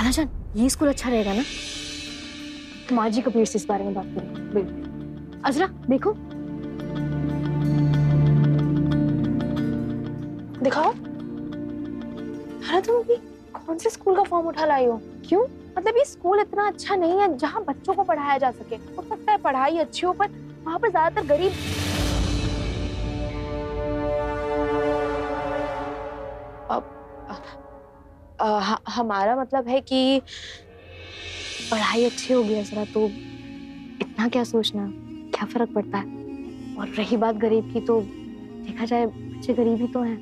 खालाजान, ये स्कूल अच्छा रहेगा ना? हम आज ही कबीर से इस बारे में बात करेंगे। बिल्कुल। अजरा देखो, दिखाओ। अरे तुम भी कौन से स्कूल का फॉर्म उठा लाई हो? क्यों? मतलब ये स्कूल इतना अच्छा नहीं है जहाँ बच्चों को पढ़ाया जा सके। हो सकता है पढ़ाई अच्छी हो, पर वहाँ पर ज्यादातर गरीब। हमारा मतलब है कि पढ़ाई अच्छी होगी अजरा तो इतना क्या सोचना, क्या फर्क पड़ता है। और रही बात गरीब की, तो देखा जाए बच्चे गरीब ही तो हैं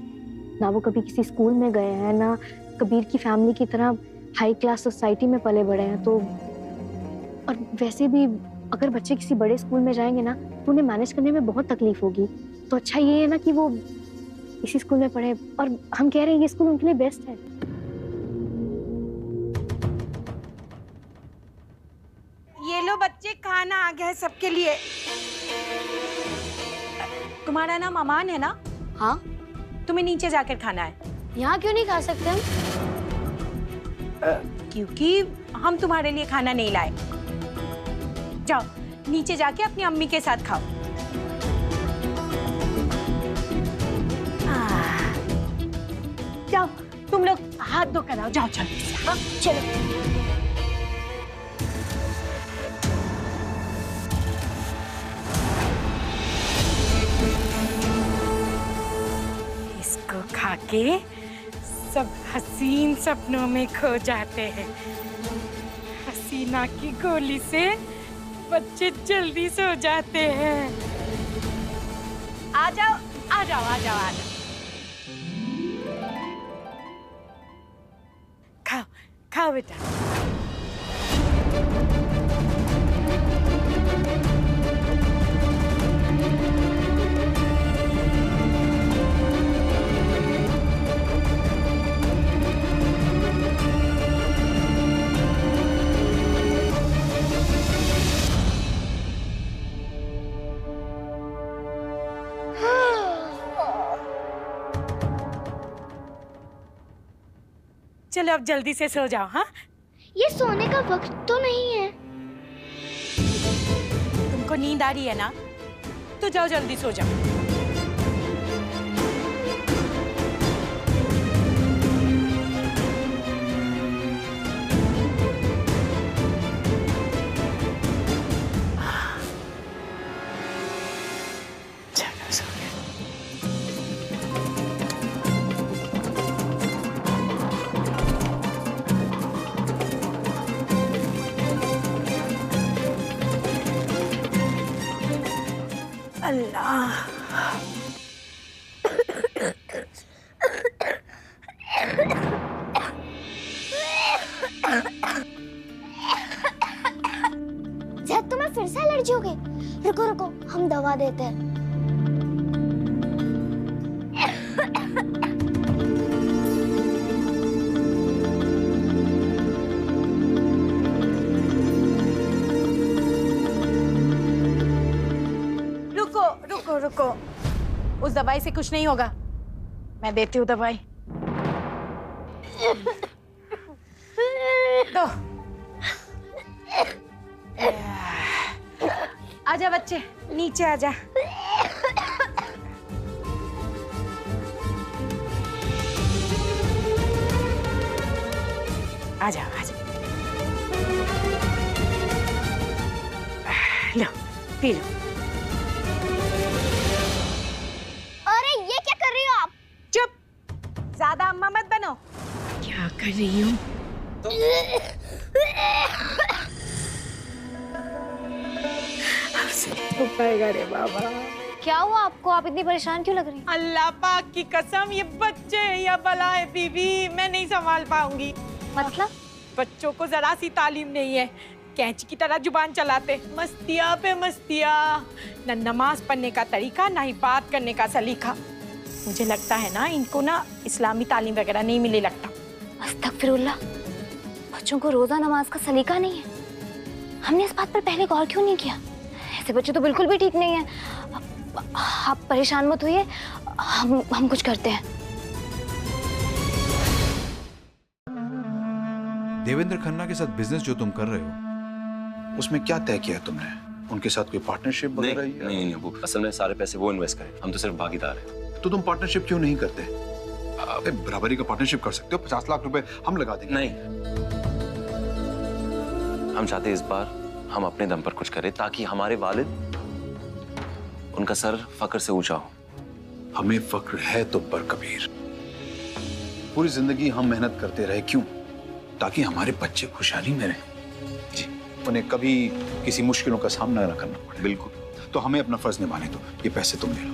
ना। वो कभी किसी स्कूल में गए हैं ना कबीर की फैमिली की तरह हाई क्लास सोसाइटी में पले बड़े हैं। तो और वैसे भी अगर बच्चे किसी बड़े स्कूल में जाएंगे ना तो उन्हें मैनेज करने में बहुत तकलीफ होगी। तो अच्छा ये है ना कि वो इसी स्कूल में पढ़े, और हम कह रहे हैं ये स्कूल उनके लिए बेस्ट है। ये लो बच्चे, खाना आ गया है सबके लिए। तुम्हारा नाम अमान है ना? हाँ। तुम्हें नीचे जाकर खाना है। यहाँ क्यों नहीं खा सकते हम? क्योंकि हम तुम्हारे लिए खाना नहीं लाए। जाओ नीचे जाके अपनी अम्मी के साथ खाओ। जाओ तुम लोग हाथ धो कर आओ, जाओ चलो। हाँ चलो। इसको खा के सब हसीन सपनों में खो जाते हैं। हसीना की गोली से बच्चे जल्दी सो जाते हैं। आ जाओ आ जाओ आ जाओ आ जाओ। खाओ खाओ बेटा। चलो अब जल्दी से सो जाओ। हाँ, ये सोने का वक्त तो नहीं है। तुमको नींद आ रही है ना, तो जाओ जल्दी सो जाओ। चलो सो गए। अल्लाह, जब तुम्हें फिर से एलर्जी हो गई? रुको रुको, हम दवा देते हैं। रुको रुको रुको, उस दवाई से कुछ नहीं होगा। मैं देती हूँ दवाई। दो। आजा बच्चे, नीचे आजा। आजा आजा। लो पी लो। अरे ये क्या कर रही हो आप? चुप, ज्यादा अम्मा मत बनो। क्या कर रही हूँ? पाएगा रे बाबा। क्या हुआ आपको? आप इतनी परेशान क्यों लग रही हैं? अल्लाह पाक की कसम, ये बच्चे या बला है बीबी, मैं नहीं संभाल पाऊंगी। मतलब? बच्चों को जरा सी तालीम नहीं है, कैंची की तरह जुबान चलाते, मस्तिया पे मस्तिया। न नमाज पढ़ने का तरीका, ना ही बात करने का सलीका। मुझे लगता है ना इनको ना इस्लामी तालीम वगैरह नहीं मिले लगता। अस्तगफिरुल्लाह, बच्चों को रोजा नमाज का सलीका नहीं है। हमने इस बात पर पहले गौर क्यों नहीं किया? ऐसे बच्चे तो बिल्कुल भी ठीक नहीं है। आप परेशान मत होइए, हम कुछ करते हैं। देवेंद्र खन्ना के साथ बिजनेस जो तुम कर रहे हो, उसमें क्या तय किया है तुमने? उनके साथ कोई पार्टनरशिप वगैरह? नहीं अबू, असल में सारे पैसे वो इन्वेस्ट करें, हम तो सिर्फ भागीदार हैं। तो तुम पार्टनरशिप क्यों नहीं करते? बराबरी का पार्टनरशिप कर सकते हो, 50 लाख रुपए हम लगा देंगे। नहीं, हम चाहते इस बार हम अपने दम पर कुछ करें ताकि हमारे वालिद, उनका सर फक्र से ऊंचा हो। हमें फक्र है तुम पर कबीर। पूरी जिंदगी हम मेहनत करते रहे, क्यों? ताकि हमारे बच्चे खुशहाली में रहें जी, उन्हें कभी किसी मुश्किलों का सामना न करना पड़े। बिल्कुल। तो हमें अपना फर्ज निभाने दो, ये पैसे तुम ले लो।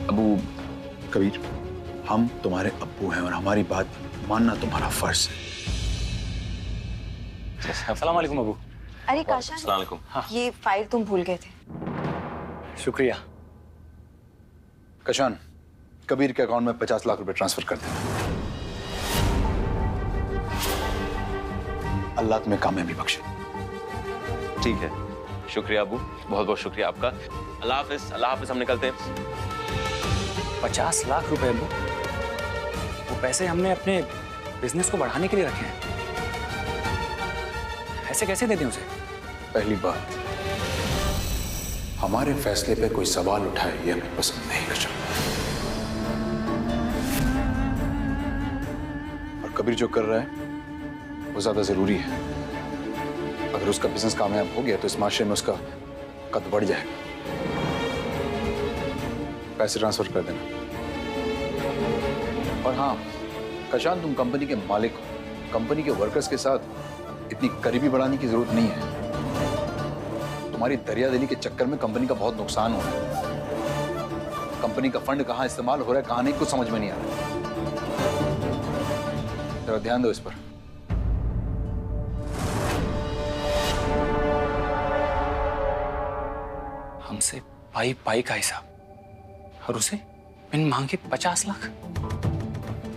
अबू कबीर, हम तुम्हारे अब्बू हैं और हमारी बात मानना तुम्हारा फर्ज है। अस्सलाम वालेकुम अबू। अरे काशा, अस्सलाम वालेकुम। ये फाइल तुम भूल गए थे। शुक्रिया। कशान, कबीर के अकाउंट में 50 लाख रुपए ट्रांसफर कर देना। अल्लाह तुम्हें कामयाबी बख्शे। ठीक है, शुक्रिया अबू, बहुत बहुत शुक्रिया आपका। अल्लाह हाफिज, अल्लाह हाफिज, हम निकलते हैं। 50 लाख रुपए अबू, वो पैसे हमने अपने बिजनेस को बढ़ाने के लिए रखे हैं, ऐसे कैसे दे दें उसे? पहली बात, हमारे फैसले पे कोई सवाल उठाए ये हमें पसंद नहीं कशान। और कबीर जो कर रहा है वो ज्यादा जरूरी है। अगर उसका बिजनेस कामयाब हो गया तो इस माशरे में उसका कद बढ़ जाएगा। पैसे ट्रांसफर कर देना। और हाँ कशान, तुम कंपनी के मालिक हो, कंपनी के वर्कर्स के साथ इतनी करीबी बढ़ाने की जरूरत नहीं है। तुम्हारी दरियादिली के चक्कर में कंपनी का बहुत नुकसान हो रहा है। कंपनी का फंड कहाँ इस्तेमाल हो रहा है कहाँ नहीं, कुछ समझ में नहीं आ रहा। जरा ध्यान दो इस पर। हमसे पाई पाई का हिसाब, और उसे बिन मांगे 50 लाख।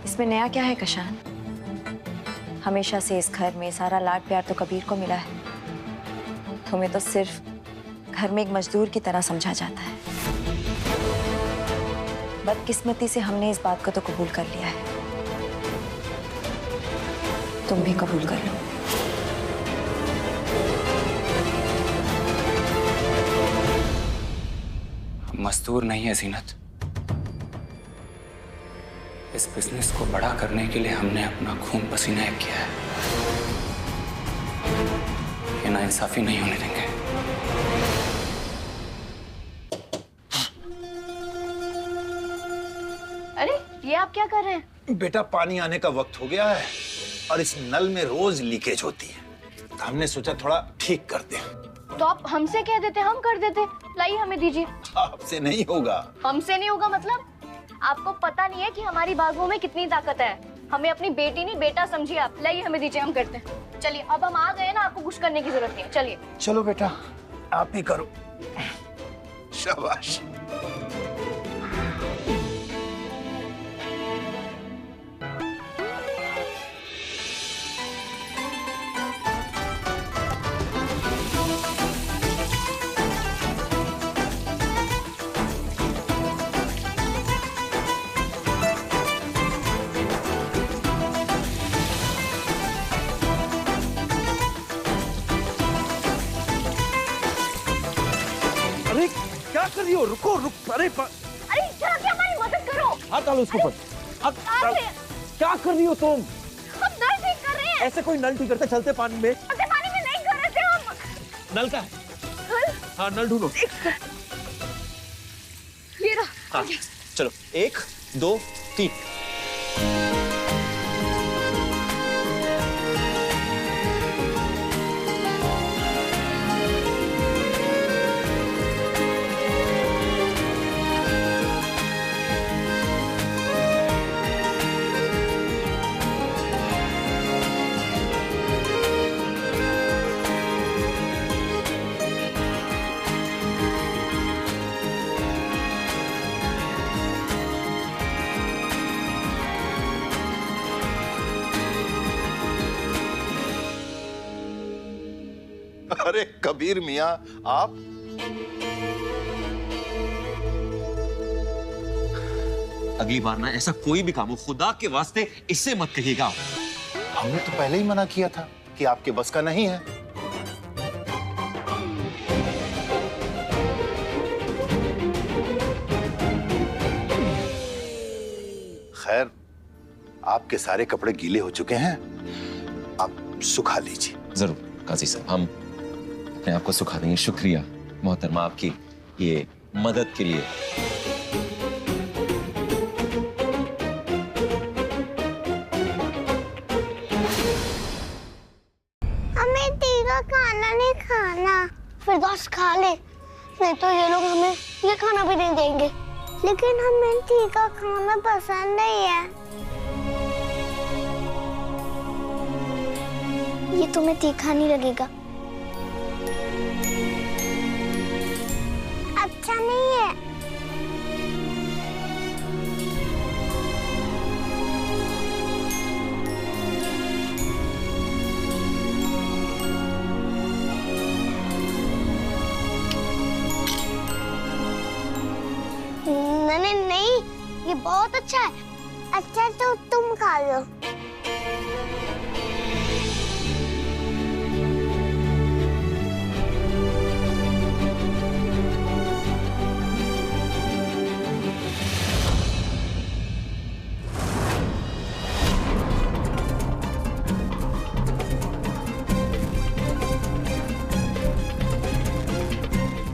इसमें नया क्या है कशान? हमेशा से इस घर में सारा लाड प्यार तो कबीर को मिला है। तुम्हें तो सिर्फ घर में एक मजदूर की तरह समझा जाता है। बदकिस्मती से हमने इस बात को तो कबूल कर लिया है, तुम भी कबूल कर लो। मजदूर नहीं है जीनत, इस बिजनेस को बड़ा करने के लिए हमने अपना खून पसीना एक किया है। ये नाइंसाफी नहीं होने देंगे। अरे ये आप क्या कर रहे हैं? बेटा, पानी आने का वक्त हो गया है और इस नल में रोज लीकेज होती है, तो हमने सोचा थोड़ा ठीक कर दें। तो आप हमसे कह देते, हम कर देते। लाइए हमें दीजिए। आपसे नहीं होगा। हमसे नहीं होगा मतलब? आपको पता नहीं है कि हमारी बाजुओं में कितनी ताकत है। हमें अपनी बेटी नहीं बेटा समझिए आप। लाइए हमें दीजिए, हम करते हैं। चलिए, अब हम आ गए ना, आपको कुछ करने की जरूरत नहीं है। चलिए चलो बेटा, आप ही करो। शाबाश। अरे क्या कर रही हो? रुको रुक, अरे अरे जरा क्या हमारी मदद करो। हाथ डालो उसके ऊपर। क्या कर रही हो तुम? हम नल ठीक कर रहे हैं। ऐसे कोई नल ठीक करते चलते पानी में? चलते पानी में नहीं कर रहे थे हम। नल का है? हाँ, नल ढूंढो। ये रहा। हाँ, चलो 1 2 3। अरे कबीर मियाँ, आप? अगली बार ना ऐसा कोई भी काम हो, खुदा के वास्ते इससे मत कहिएगा। हमने तो पहले ही मना किया था। कि आपके बस का नहीं है। खैर, आपके सारे कपड़े गीले हो चुके हैं, आप सुखा लीजिए। जरूर काजी साहब, हम अपने आप को सुखा देंगे। शुक्रिया मोहतरमा आपकी ये मदद के लिए। हमें तीखा खाना नहीं खाना। फिरदौस खा ले, नहीं तो ये लोग हमें ये खाना भी नहीं देंगे। लेकिन हमें तीखा खाना पसंद नहीं है। ये तुम्हें तीखा नहीं लगेगा। अच्छा नहीं है। नहीं नहीं, ये बहुत अच्छा है। अच्छा तो तुम खा लो।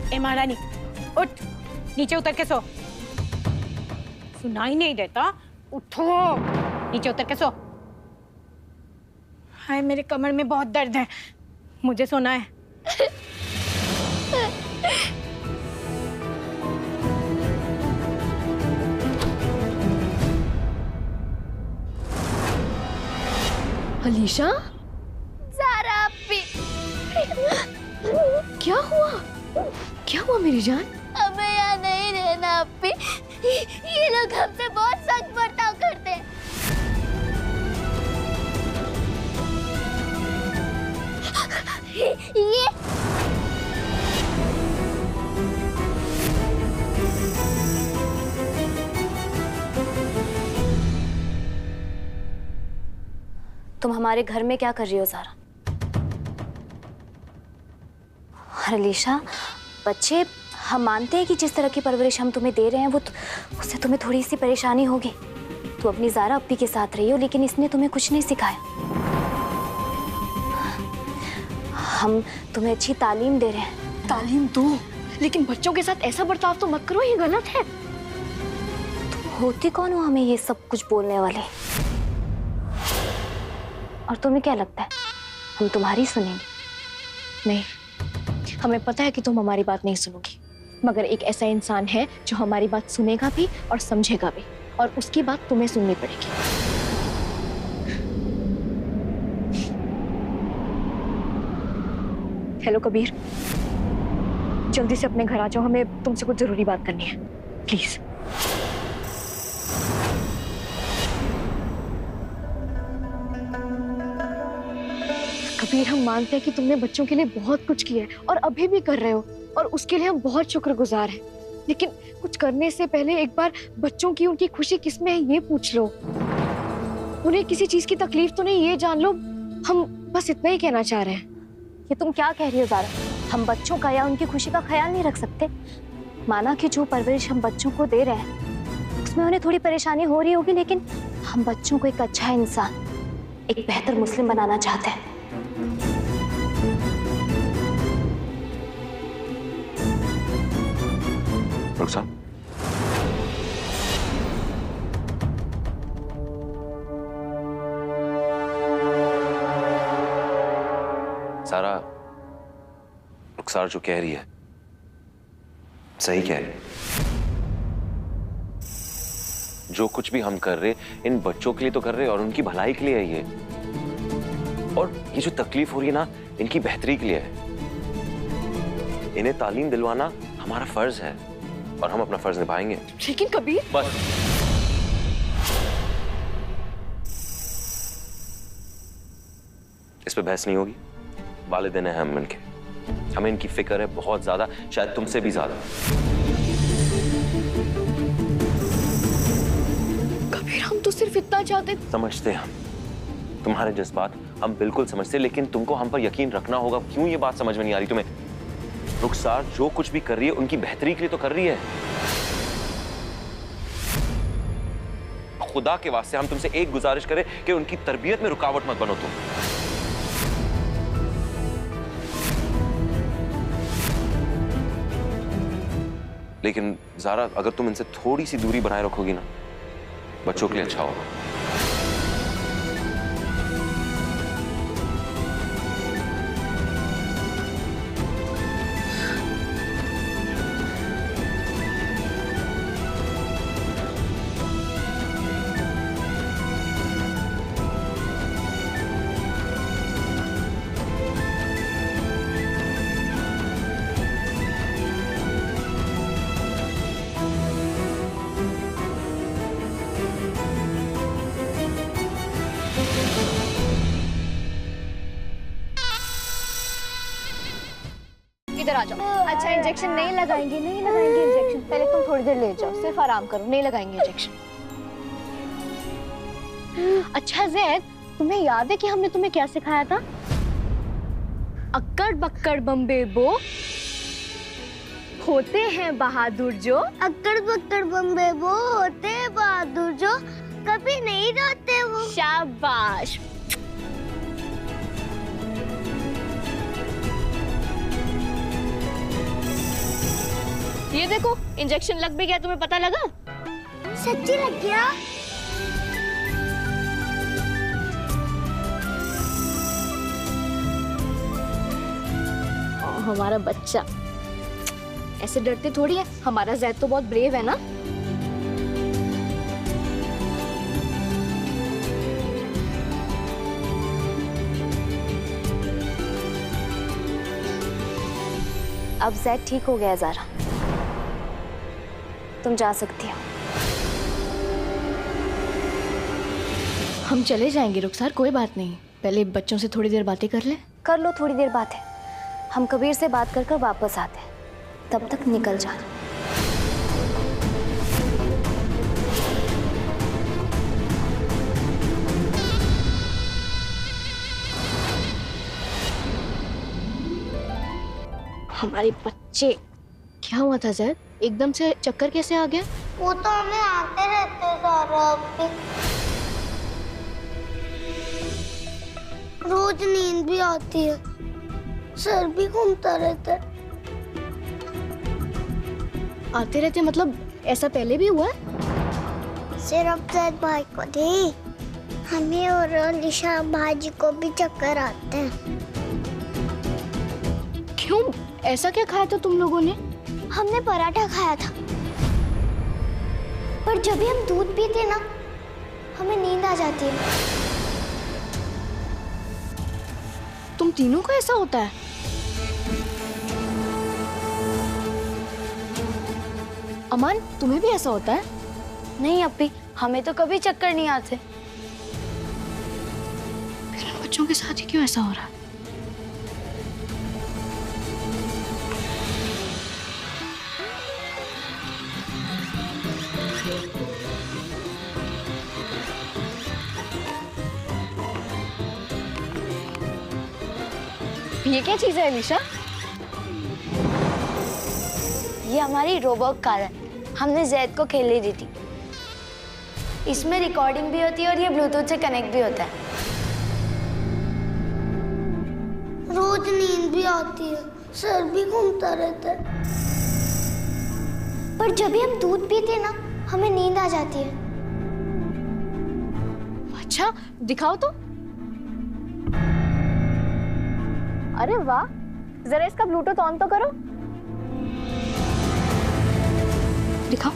ए महारानी, उठ, नीचे उतर के सो। सुनाई नहीं देता, उठो, नीचे उतर के सो। हाय, मेरे कमर में बहुत दर्द है, मुझे सोना है। अलीशा, ज़ारा अपी, क्या हुआ? क्या हुआ मेरी जान? हमें यहाँ नहीं रहना अपी। ये लोग हमसे बहुत सख्त बर्ताव करते हैं। ये तुम हमारे घर में क्या कर रही हो ज़ारा? अलीशा, बच्चे, हम मानते हैं कि जिस तरह की परवरिश हम तुम्हें दे रहे हैं वो उससे तुम्हें थोड़ी सी परेशानी होगी। तो अपनी ज़ारा अपी के साथ रही हो, लेकिन इसने तुम्हें कुछ नहीं सिखाया। हम तुम्हें अच्छी तालीम दे रहे हैं। तालीम दो, लेकिन बच्चों के साथ ऐसा बर्ताव तो मत करो, ये गलत है। तुम होती कौन हो हमें ये सब कुछ बोलने वाले? और तुम्हें क्या लगता है हम तुम्हारी सुनेंगे? नहीं, हमें पता है कि तुम हमारी बात नहीं सुनोगी, मगर एक ऐसा इंसान है जो हमारी बात सुनेगा भी और समझेगा भी, और उसकी बात तुम्हें सुननी पड़ेगी। हेलो कबीर, जल्दी से अपने घर आ जाओ, हमें तुमसे कुछ जरूरी बात करनी है, प्लीज। कबीर, हम मानते हैं कि तुमने बच्चों के लिए बहुत कुछ किया है और अभी भी कर रहे हो, और उसके लिए हम बहुत शुक्रगुजार हैं। लेकिन कुछ करने से पहले एक बार बच्चों की उनकी खुशी किसमें है ये पूछ लो। उन्हें किसी चीज की तकलीफ तो नहीं, ये जान लो। हम बस इतना ही कहना चाह रहे हैं। ये तुम क्या कह रही हो ज़ारा? हम बच्चों का या उनकी खुशी का ख्याल नहीं रख सकते? माना कि जो परवरिश हम बच्चों को दे रहे हैं उसमें उन्हें थोड़ी परेशानी हो रही होगी, लेकिन हम बच्चों को एक अच्छा इंसान, एक बेहतर मुस्लिम बनाना चाहते हैं। रुखसार, सारा, रुखसार जो कह रही है सही कह रही है। जो कुछ भी हम कर रहे इन बच्चों के लिए तो कर रहे और उनकी भलाई के लिए है ये। और ये जो तकलीफ हो रही है ना, इनकी बेहतरी के लिए है। इन्हें तालीम दिलवाना हमारा फर्ज है और हम अपना फर्ज निभाएंगे। लेकिन कबीर, बस इस पे बहस नहीं होगी। वालिदैन हैं हम इनके, हमें इनकी फिक्र है बहुत ज्यादा, शायद तुमसे भी ज्यादा। कबीर, हम तो सिर्फ इतना चाहते। समझते हैं हम तुम्हारे जज्बात हम बिल्कुल समझते, लेकिन तुमको हम पर यकीन रखना होगा। क्यों ये बात समझ में नहीं आ रही तुम्हें? रुखसार जो कुछ भी कर रही है उनकी बेहतरी के लिए तो कर रही है। खुदा के वास्ते हम तुमसे एक गुजारिश करें कि उनकी तरबियत में रुकावट मत बनो तुम। लेकिन ज़ारा, अगर तुम इनसे थोड़ी सी दूरी बनाए रखोगी ना, बच्चों के लिए अच्छा होगा। इधर आ जाओ। अच्छा, इंजेक्शन नहीं लगाएंगे इंजेक्शन। पहले तुम थोड़ी देर लेट जाओ, सिर्फ आराम करो, नहीं लगाएंगे इंजेक्शन। अच्छा जैद, तुम्हें याद है कि हमने तुम्हें क्या सिखाया था? अक्कड़ बक्कड़ बम्बे बो, होते हैं बहादुर जो। अक्कड़ बक्कड़ बम्बे वो होते हैं बहादुर जो, कभी नहीं रोते वो। शाबाश। ये देखो, इंजेक्शन लग भी गया, तुम्हें पता लगा? सच्ची लग गया? हमारा बच्चा ऐसे डरते थोड़ी है। हमारा जैद तो बहुत ब्रेव है ना। अब जैद ठीक हो गया ज़ारा, तुम जा सकती हो। हम चले जाएंगे रुखसार, कोई बात नहीं। पहले बच्चों से थोड़ी देर बातें कर ले। कर लो थोड़ी देर बात है, हम कबीर से बात कर कर वापस आते हैं, तब तक निकल जाना। हमारे बच्चे, क्या हुआ था जैद? एकदम से चक्कर कैसे आ गया? वो तो हमें आते रहते ज़ारा पे। रोज नींद भी आती है, सर भी घूमता रहता है। आते रहते मतलब ऐसा पहले भी हुआ है? सिर्फ जैद भाई को नहीं, हमें और लिशा भाजी को भी चक्कर आते हैं। क्यों, ऐसा क्या खाया था तुम लोगों ने? हमने पराठा खाया था, पर जब भी हम दूध पीते ना, हमें नींद आ जाती है। तुम तीनों को ऐसा होता है? अमान, तुम्हें भी ऐसा होता है? नहीं अपी, हमें तो कभी चक्कर नहीं आते। फिर बच्चों के साथ ही क्यों ऐसा हो रहा है? ये क्या चीज है अलीशा? ये हमारी रोबोट कार है, हमने जैद को खेलने दी थी। इसमें रिकॉर्डिंग भी होती है और ये ब्लूटूथ से कनेक्ट भी होता है। रोज नींद भी आती है, सर भी घूमता रहता है, पर जब भी हम दूध पीते ना, हमें नींद आ जाती है। अच्छा, दिखाओ तो। अरे वाह, जरा इसका ब्लूटूथ ऑन तो करो। दिखाओ।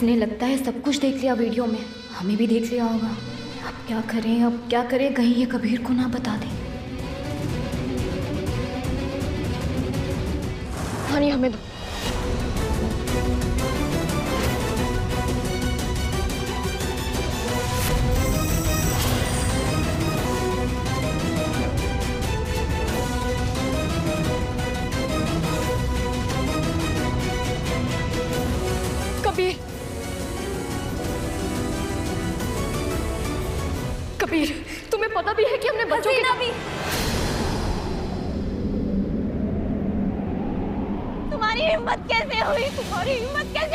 इसने लगता है सब कुछ देख लिया वीडियो में, हमें भी देख लिया होगा। अब क्या करें, कहीं ये कबीर को ना बता दे। पानी हमें दो। कबीर, तुम्हें पता भी है कि हमने बच्चों की भी। तुम्हारी हिम्मत कैसे हुई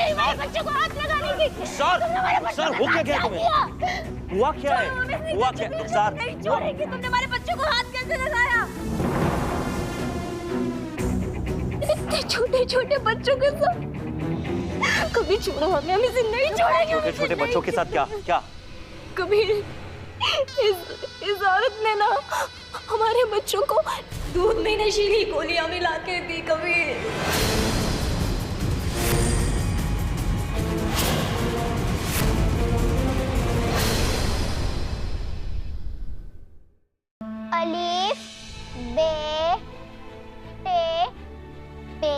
मेरे बच्चों को हाथ लगाने की? सर हो क्या तुम्हें? हुआ क्या है? हुआ क्या? सर नहीं छोड़ेगी, तुमने हमारे बच्चों को हाथ कैसे लगाया? इतने छोटे छोटे बच्चों के साथ कभी छोड़ो हमें, हम इसे नहीं छोड़ेंगे। छोटे छोटे बच्चों के साथ क्या? कबीर, इस औरत ने ना हमारे बच्चों को दूध में नशीली गोलियां मिला के दी। कबीर, अलिफ बे टे पे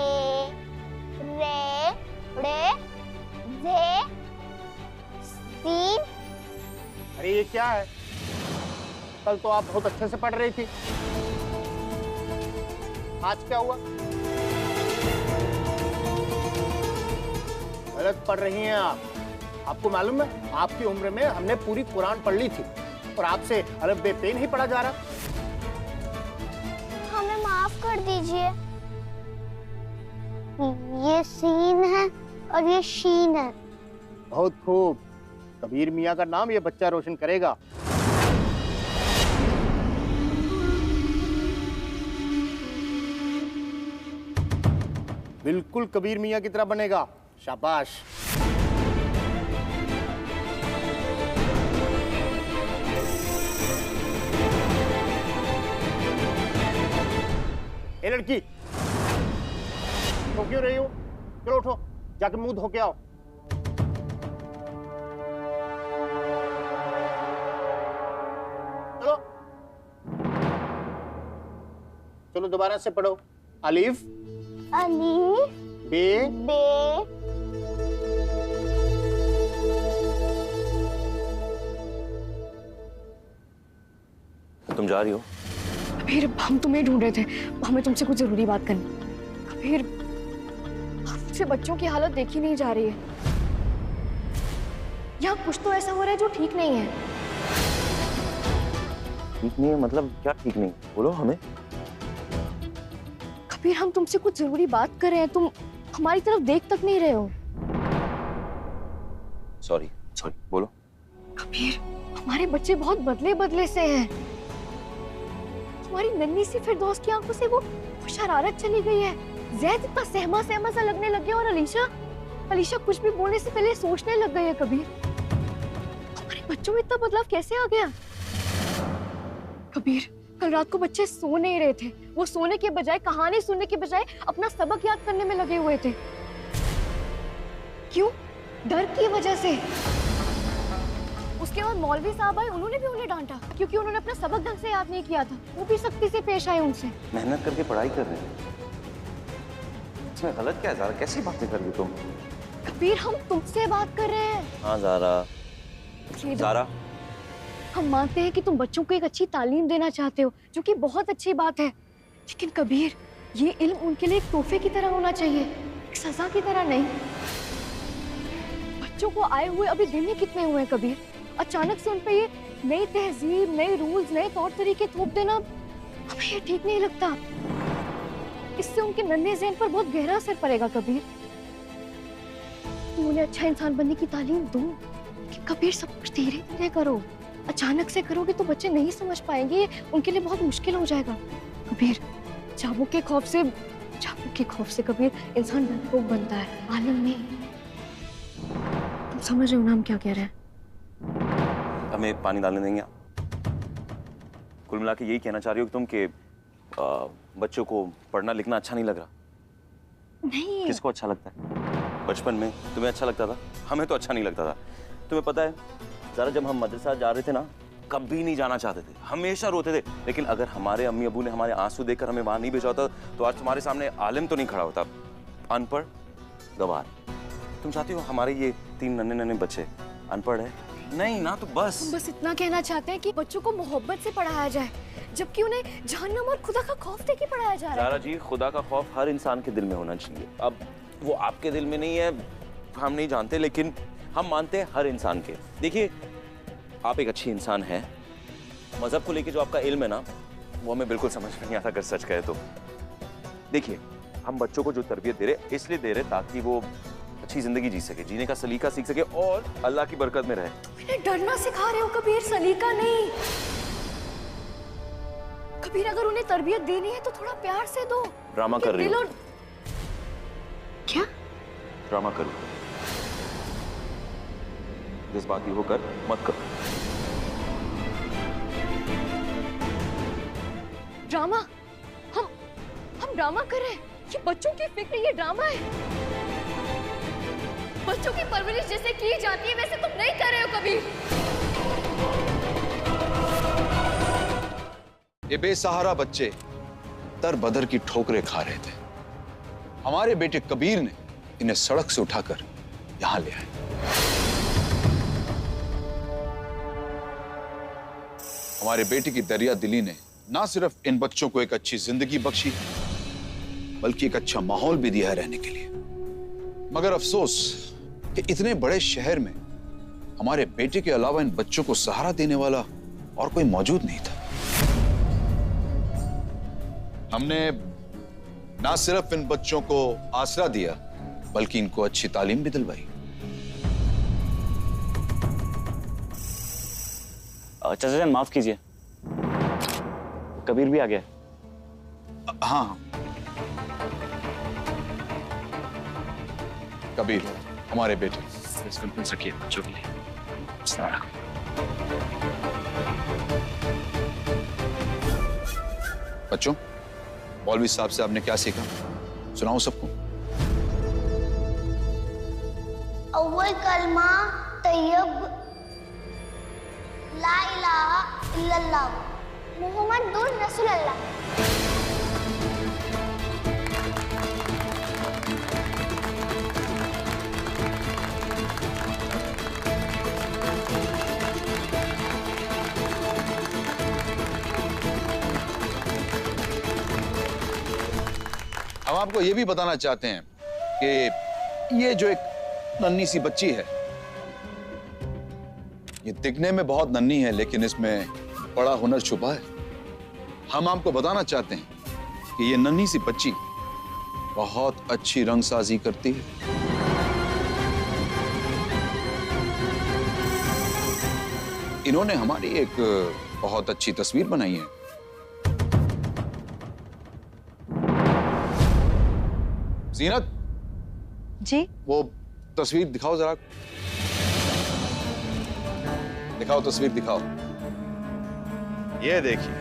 रे रे जे सीन। अरे ये क्या है? कल तो आप बहुत अच्छे से पढ़ रही थी, आज क्या हुआ? गलत पढ़ रही हैं आप। आपको मालूम है, आपकी उम्र में हमने पूरी कुरान पढ़ ली थी और आपसे अलफ बे पे नहीं पढ़ा जा रहा। हमें माफ कर दीजिए। ये सीन है और ये शीन है। बहुत खूब, कबीर मियाँ का नाम ये बच्चा रोशन करेगा। बिल्कुल कबीर मियाँ की तरह बनेगा। शाबाश। ए लड़की, सो क्यों रही हो? चलो उठो, जाके मुंह धो के आओ। चलो चलो दोबारा से पढ़ो। अलीफ अलिफ बे बे तुम जा रही हो? कबीर, हम तुम्हें ढूंढ रहे थे, हमें तुमसे कुछ जरूरी बात करनी। कबीर, आपसे बच्चों की हालत देखी नहीं जा रही है। यहाँ कुछ तो ऐसा हो रहा है जो ठीक नहीं है। ठीक नहीं है मतलब क्या ठीक नहीं? बोलो हमें। कबीर, हम तुमसे कुछ जरूरी बात कर रहे हैं, तुम हमारी तरफ देख तक नहीं रहे हो। सॉरी बोलो। कबीर, हमारे बच्चे बहुत बदले बदले से हैं। हमारी नन्ही सी फिरदौस की आंखों से वो शरारत चली गई है। जैद इतना सहमा सहमा सा लगने लग गया और अलीशा कुछ भी बोलने से पहले सोचने लग गई है। कबीर, हमारे बच्चों में इतना बदलाव कैसे आ गया? कबीर, कल रात को बच्चे सो नहीं रहे थे। वो सोने के बजाय, कहानी सुनने के बजाय अपना सबक याद करने में लगे हुए थे। क्यों? डर की वजह से। उसके बाद मौलवी साहब आए, उन्होंने भी उन्हें डांटा क्योंकि उन्होंने अपना सबक ढंग से याद नहीं किया था। वो भी सख्ती से पेश आए उनसे। मेहनत करके पढ़ाई कर रहे हैं, इसमें गलत क्या है ज़ारा? कैसी बातें कर रही तुम? कबीर, हम तुमसे बात कर रहे हैं। हाँ ज़ारा, हम मानते हैं कि तुम बच्चों को एक अच्छी तालीम देना चाहते हो, जो कि बहुत अच्छी बात है। लेकिन कबीर, ये इल्म उनके लिए एक तोहफे की तरह होना चाहिए, एक सजा की तरह नहीं। बच्चों को आए हुए अभी दिन ही कितने हुए हैं कबीर? अचानक से उन पे ये नई तहजीब, नए रूल्स, नए तौर तरीके थोप देना हमें ये ठीक नहीं लगता। इससे उनके नन्हे ज़हन पर बहुत गहरा असर पड़ेगा। कबीर, तुम उन्हें अच्छा इंसान बनने की तालीम दो, कि कबीर सब कुछ धीरे धीरे करो। अचानक से करोगे तो बच्चे नहीं समझ पाएंगे, उनके लिए बहुत मुश्किल हो जाएगा। कबीर, चाबुक के खौफ से कबीर इंसान डरपोक बनता है, आलम नहीं। तुम समझ रहे हो ना हम क्या कह रहे हैं? हमें पानी डालने देंगे आप? कुल मिला के यही कहना चाह रही हो कि तुम कि बच्चों को पढ़ना लिखना अच्छा नहीं लग रहा? नहीं। किसको अच्छा लगता है? बचपन में तुम्हें अच्छा लगता था, हमें तो अच्छा नहीं लगता था। तुम्हें पता है ज़रा, जब हम मदरसा जा रहे थे ना, कभी नहीं जाना चाहते थे, हमेशा रोते थे। लेकिन अगर हमारे अम्मी अबू ने हमारे आंसू देखकर हमें वहां नहीं भेजा होता तो आज तुम्हारे सामने आलिम तो नहीं खड़ा होता, अनपढ़ गवार। तुम चाहती हो हमारे ये 3 नन्हे नन्हे बच्चे अनपढ़ है? नहीं ना, तो बस इतना कहना चाहते हैं कि बच्चों को मोहब्बत से पढ़ाया जाए, जबकि उन्हें जहन्नम और खुदा का खौफ देके पढ़ाया जा रहा है। सारा जी, खुदा का खौफ हर इंसान के दिल में होना चाहिए। अब वो आपके दिल में नहीं है हम नहीं जानते, लेकिन हम मानते हैं हर इंसान के। देखिए, आप एक अच्छी इंसान हैं। मजहब को लेके जो आपका इल्म है ना, वो हमें बिल्कुल समझ में नहीं आता अगर सच कहे तो। देखिए, हम बच्चों को जो तरबियत दे रहे इसलिए दे रहे ताकि वो अच्छी जिंदगी जी सके, जीने का सलीका सीख सके और अल्लाह की बरकत में रहे। इन्हें डरना सिखा रहे हो कबीर, सलीका नहीं। कबीर, अगर उन्हें तरबियत देनी है तो थोड़ा प्यार से दो। ड्रामा कर रही हो? क्या ड्रामा करो? जिस बात की वो कर मत करो। ड्रामा? हम ड्रामा कर रहे हैं? ये बच्चों की फिक्र, ये ड्रामा है। बच्चों की परवरिश जैसे की जाती है वैसे तुम नहीं कर रहे हो कबीर। ये बेसहारा बच्चे दर बदर की ठोकरें खा रहे थे। हमारे बेटे कबीर ने इन्हें सड़क से उठाकर यहां ले आए। हमारे बेटे की दरिया दिली ने ना सिर्फ इन बच्चों को एक अच्छी जिंदगी बख्शी, बल्कि एक अच्छा माहौल भी दिया है रहने के लिए। मगर अफसोस कि इतने बड़े शहर में हमारे बेटे के अलावा इन बच्चों को सहारा देने वाला और कोई मौजूद नहीं था। हमने ना सिर्फ इन बच्चों को आसरा दिया, बल्कि इनको अच्छी तालीम भी दिलवाई। चाचा जान माफ कीजिए, कबीर भी आ गया। हाँ, कबीर हमारे बेटे। रखिए बच्चों के लिए। बच्चों, मौलवी साहब से आपने क्या सीखा, सुनाओ सबको। अव्वल कलमा तैयब ला इलाहा इल्लल्लाह मुहम्मदुर रसूलुल्लाह। हम आपको ये भी बताना चाहते हैं कि ये जो एक नन्ही सी बच्ची है, ये दिखने में बहुत नन्ही है, लेकिन इसमें बड़ा हुनर छुपा है। हम आपको बताना चाहते हैं कि ये नन्ही सी बच्ची बहुत अच्छी रंगसाजी करती है। इन्होंने हमारी एक बहुत अच्छी तस्वीर बनाई है। जीनत जी, वो तस्वीर दिखाओ जरा, दिखाओ तस्वीर दिखाओ। ये देखिए,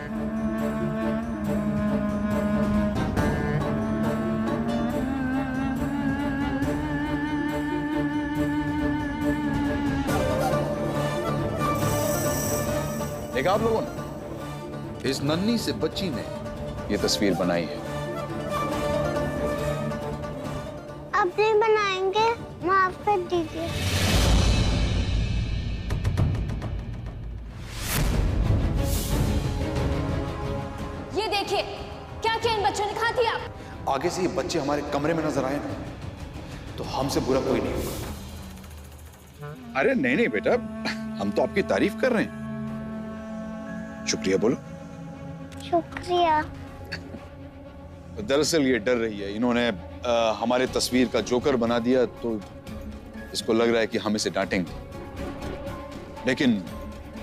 देखा आप लोगों ने? इस नन्ही से बच्ची ने ये तस्वीर बनाई है। अब नहीं बनाएंगे, माफ कर दीजिए। ये देखिए क्या क्या इन बच्चों ने खा दिया। आगे से ये बच्चे हमारे कमरे में नजर आए ना, तो हमसे बुरा कोई नहीं होगा। अरे नहीं नहीं बेटा, हम तो आपकी तारीफ कर रहे हैं। शुक्रिया बोलो। शुक्रिया। दरअसल ये डर रही है, इन्होंने हमारे तस्वीर का जोकर बना दिया, तो इसको लग रहा है कि हम इसे डांटेंगे, लेकिन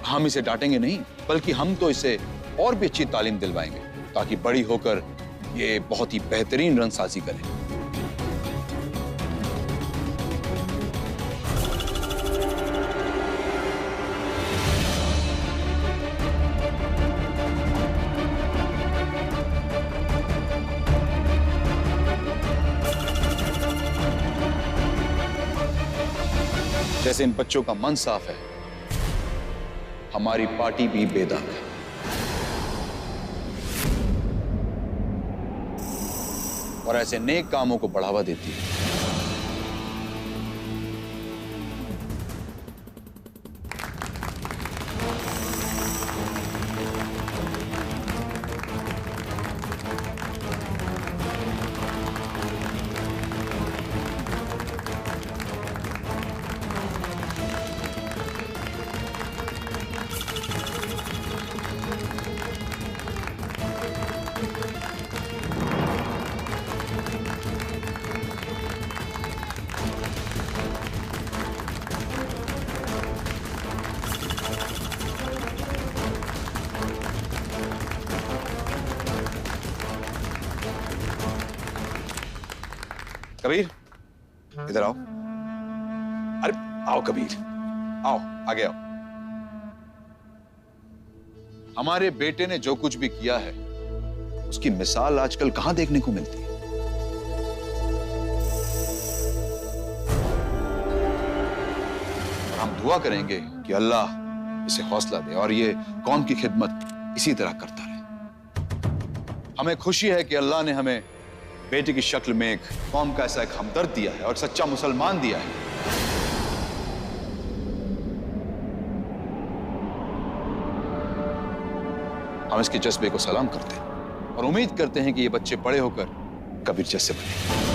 हम इसे डांटेंगे नहीं, बल्कि हम तो इसे और भी अच्छी तालीम दिलवाएंगे ताकि बड़ी होकर ये बहुत ही बेहतरीन रंगसाजी करे। जैसे इन बच्चों का मन साफ है, हमारी पार्टी भी बेदाग है। और ऐसे नेक कामों को बढ़ावा देती है। कबीर, इधर आओ। अरे आओ कबीर, आओ आगे आओ। हमारे बेटे ने जो कुछ भी किया है उसकी मिसाल आजकल कहां देखने को मिलती है। और हम दुआ करेंगे कि अल्लाह इसे हौसला दे और ये कौम की खिदमत इसी तरह करता रहे। हमें खुशी है कि अल्लाह ने हमें बेटे की शक्ल में एक कौम का ऐसा एक हमदर्द दिया है और सच्चा मुसलमान दिया है। हम इसके जज्बे को सलाम करते हैं और उम्मीद करते हैं कि ये बच्चे बड़े होकर कबीर जैसे बने।